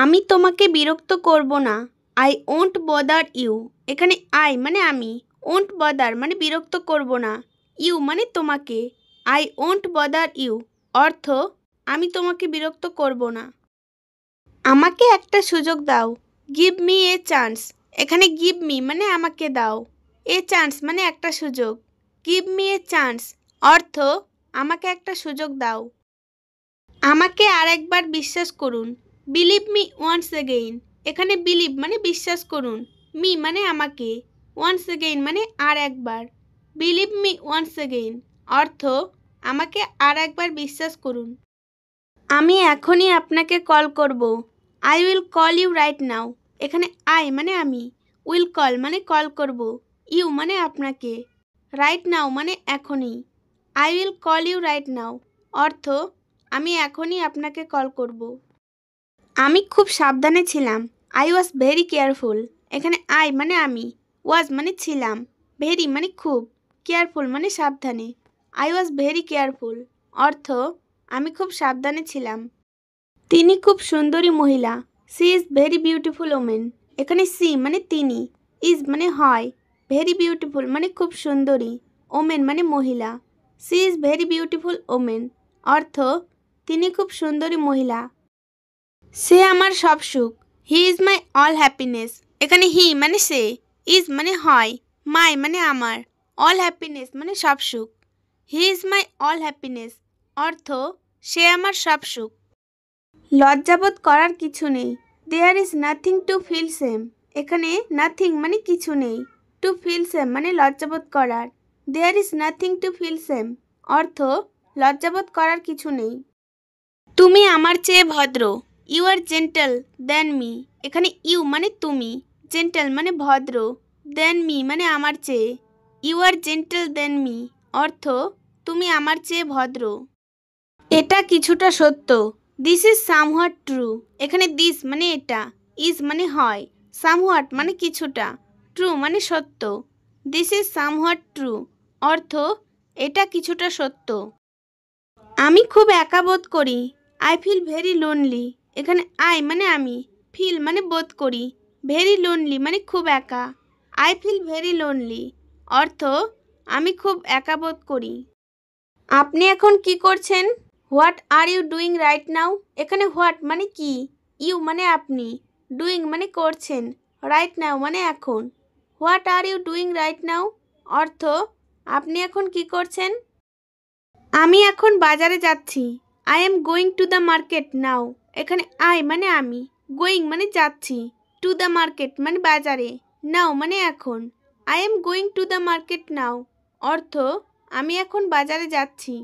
আমি তোমাকে বিরক্ত করব না। I won't bother you. এখানে আই মানে আমি, ওন্ট বদার মানে বিরক্ত করব না, ইউ মানে তোমাকে। আই ওন্ট বদার ইউ অর্থ আমি তোমাকে বিরক্ত করব না। আমাকে একটা সুযোগ দাও। Give me a chance. এখানে গিভ মি মানে আমাকে দাও, এ চান্স মানে একটা সুযোগ। গিভ মি এ চান্স অর্থ আমাকে একটা সুযোগ দাও। আমাকে আর একবার বিশ্বাস করুন। Believe me once again. এখানে বিলিভ মানে বিশ্বাস করুন, মি মানে আমাকে, ওয়ান্স এগেইন মানে আর একবার। বিলিভ মি ওয়ান্স এগেইন অর্থ আমাকে আর একবার বিশ্বাস করুন। আমি এখনই আপনাকে কল করব। I will call you right now. এখানে আই মানে আমি, উইল কল মানে কল করব, ইউ মানে আপনাকে, রাইট নাও মানে এখনই। I will call you right now অর্থ আমি এখনই আপনাকে কল করব। আমি খুব সাবধানে ছিলাম। I was very careful. এখানে আই মানে আমি, ওয়াজ মানে ছিলাম, ভেরি মানে খুব, কেয়ারফুল মানে সাবধানে। আই ওয়াজ ভেরি কেয়ারফুল অর্থ আমি খুব সাবধানে ছিলাম। তিনি খুব সুন্দরী মহিলা। She is very beautiful women. এখানে সি মানে তিনি, ইজ মানে হয়, ভেরি বিউটিফুল মানে খুব সুন্দরী, ওমেন মানে মহিলা। She is very beautiful women অর্থ তিনি খুব সুন্দরী মহিলা। সে আমার সব সুখ। He is my all happiness. এখানে হি মানে সে, ইজ মানে হয়, মাই মানে আমার, অল হ্যাপিনেস মানে সব সুখ। He is my all happiness অর্থ সে আমার সব সুখ। লজ্জাবোধ করার কিছু নেই। There is nothing to feel shame. এখানে নাথিং মানে কিছু নেই, টু ফিল সেম মানে লজ্জাবোধ করার। There is nothing to feel shame অর্থ লজ্জাবোধ করার কিছু নেই। তুমি আমার চেয়ে ভদ্র। You are gentle than me. এখানে ইউ মানে তুমি, জেন্টাল মানে ভদ্র, দেন মি মানে আমার চেয়ে। You are gentle than me অর্থ তুমি আমার চেয়ে ভদ্র। এটা কিছুটা সত্য। This is somewhat true. এখানে দিস মানে এটা, ইজ মানে হয়, সামহাট মানে কিছুটা, ট্রু মানে সত্য। দিস ইজ সামহাট ট্রু অর্থ এটা কিছুটা সত্য। আমি খুব একা বোধ করি। I feel very lonely. এখানে আই মানে আমি, ফিল মানে বোধ করি, ভেরি লোনলি মানে খুব একা। আই ফিল ভেরি লোনলি অর্থ আমি খুব একা বোধ করি। আপনি এখন কি করছেন? What are you doing right now. এখানে হোয়াট মানে কি, ইউ মানে আপনি, ডুইং মানে করছেন, রাইট নাও মানে এখন। What are you doing right now অর্থ আপনি এখন কি করছেন? আমি এখন বাজারে যাচ্ছি। I am going to the market now. এখানে আই মানে আমি, গোয়িং মানে যাচ্ছি, টু দ্য মার্কেট মানে বাজারে, নাও মানে এখন। I am going to the market নাও অর্থ আমি এখন বাজারে যাচ্ছি।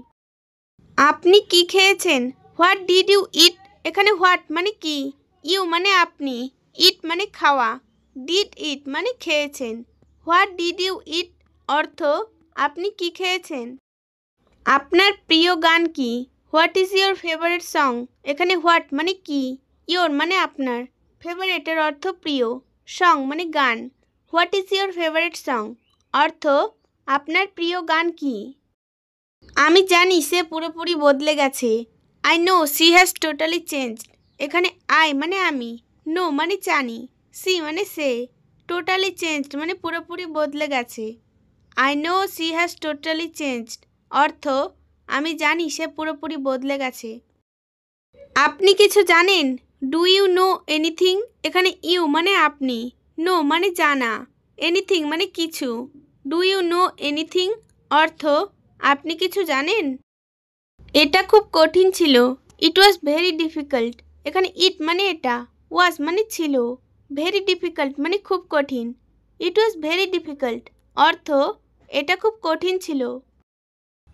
আপনি কি খেয়েছেন? হোয়াট ডিড ইউ ইট। এখানে হোয়াট মানে কি, ইউ মানে আপনি, ইট মানে খাওয়া, ডিড ইট মানে খেয়েছেন। হোয়াট ডিড ইউ ইট অর্থ আপনি কি খেয়েছেন। আপনার প্রিয় গান কি? What is your favourite song. এখানে হোয়াট মানে কি, ইয়োর মানে আপনার, ফেভারিটের অর্থ প্রিয়, সং মানে গান। What is your favourite song অর্থ আপনার প্রিয় গান কি? আমি জানি সে পুরোপুরি বদলে গেছে। I know she has totally changed. এখানে আই মানে আমি, নো মানে জানি, সি মানে সে, টোটালি চেঞ্জড মানে পুরোপুরি বদলে গেছে। I know she has totally changed অর্থ আমি জানি সে পুরোপুরি বদলে গেছে। আপনি কিছু জানেন? Do you know anything. এখানে ইউ মানে আপনি, নো মানে জানা, এনিথিং মানে কিছু। ডু ইউ নো এনিথিং অর্থ আপনি কিছু জানেন? এটা খুব কঠিন ছিল। ইট ওয়াজ ভেরি ডিফিকাল্ট। এখানে ইট মানে এটা, ওয়াজ মানে ছিল, ভেরি ডিফিকাল্ট মানে খুব কঠিন। ইট ওয়াজ ভেরি ডিফিকাল্ট অর্থ এটা খুব কঠিন ছিল।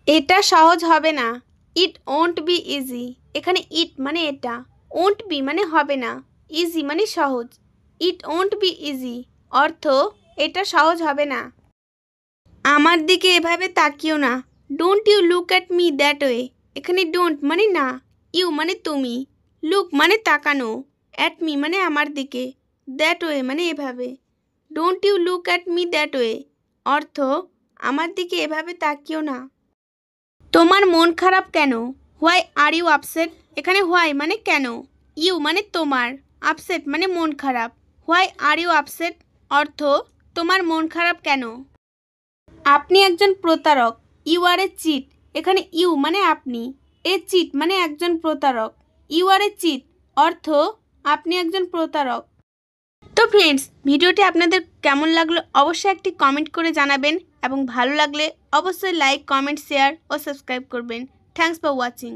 এটা সহজ হবে না। It won't be easy. এখানে ইট মানে এটা, ওন্ট বি মানে হবে না, ইজি মানে সহজ। ইট ওন্ট বি ইজি অর্থ এটা সহজ হবে না। আমার দিকে এভাবে তাকিও না। Don't you look at me that way. এখানে ডোন্ট মানে না, ইউ মানে তুমি, লুক মানে তাকানো, অ্যাট মি মানে আমার দিকে, দ্যাট ওয়ে মানে এভাবে। Don't you look at me that way অর্থ আমার দিকে এভাবে তাকিও না। তোমার মন খারাপ কেন? Why are you upset. এখানে হোয়াই মানে কেন, ইউ মানে তোমার, আপসেট মানে মন খারাপ। হোয়াই আর ইউ আপসেট অর্থ তোমার মন খারাপ কেন। আপনি একজন প্রতারক। ইউ আর এ চিট, এখানে ইউ মানে আপনি, এ চিট মানে একজন প্রতারক। ইউ আর এ চিট অর্থ আপনি একজন প্রতারক। তো ফ্রেন্ডস, ভিডিওটি আপনাদের কেমন লাগলো অবশ্যই একটি কমেন্ট করে জানাবেন এবং ভালো লাগলে অবশ্যই লাইক, কমেন্ট, শেয়ার ও সাবস্ক্রাইব করবেন। Thanks for watching.